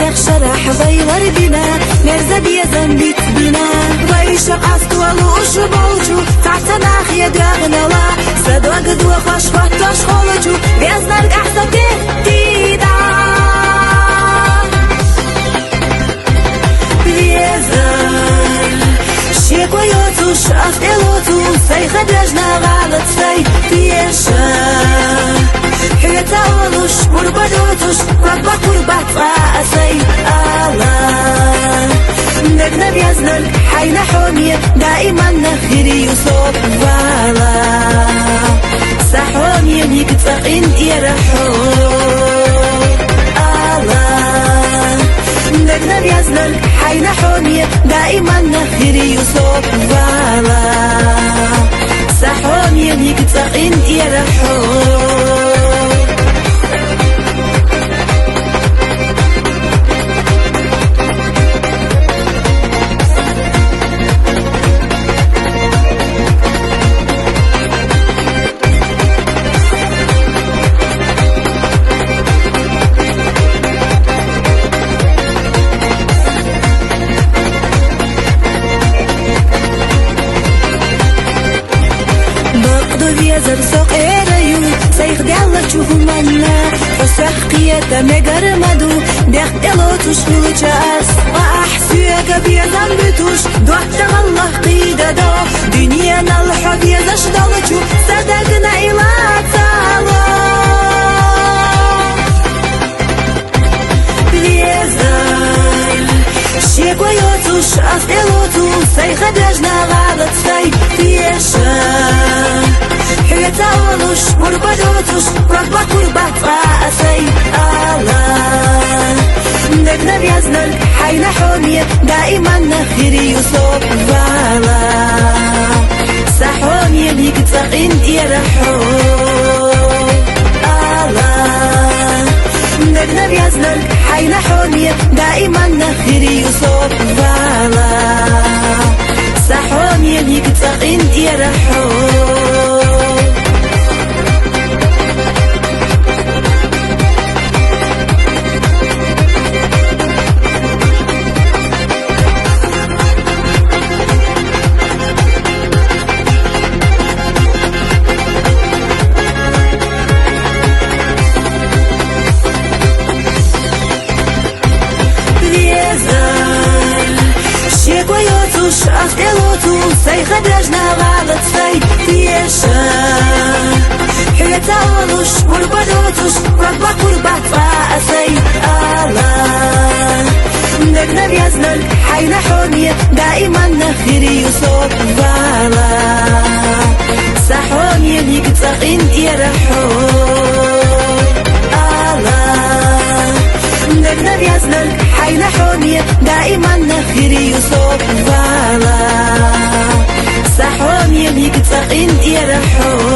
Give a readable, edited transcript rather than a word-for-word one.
سيخ شرح غير بنا نرزب يزنبت بنا ويشق أستوال وشبوجو تعتنا خي داغنلا صدق وخش فتش خولجو بيزنك أحسن تهديدا شيك ويوتوش أفتلوتو سيخ درجنا غالط سي تيشا حيتا ولوش مربدوتوش ربا قربات غاسي الله نقنا بيزنك حينا حومية دائما نخيري يوسف والا سحومية ميك تفقين يرحو الله نقنا بيزنك حينا حومية دائما نخيري يوسف والا سحومية ميك تفقين يرحو زرسق إيريو سيخ ديالله تشوفو منا فسخ قيادة مقرمدو ديخ ديالو تشفلو جاس وأحسيك بيزان بتوش دوحت الله قيدة دو دنيانا الحب يزاش دالتو صدقنا إلا تالو بليزان شيك ويوتوش أسئلوتو سيخ دجنا غالط سي تيشان حيتا ولوش مربدوتوش ربا قربات غاسي الله نقنا بيزنك حينا حومية دائما نخيري يوسف والا سحومية ميك تفقين يرحو الله نقنا بيزنك حينا حومية دائما نخيري يوسف والا سحومية ميك تفقين يرحو شيك ويوتوش أفتلوتو سيخ درجنا غالط سي تيشا حيتا ولوش مربدوتوش ربا قربات غاسي الله نقنا بيزنك حينا حومية دائما نخيري يوسف والا سحومية ميك تفقين يرحو الله نقنا بيزنك حينا حومية دائما نخيري يوسف والا سحومية ميك تفقين يرحو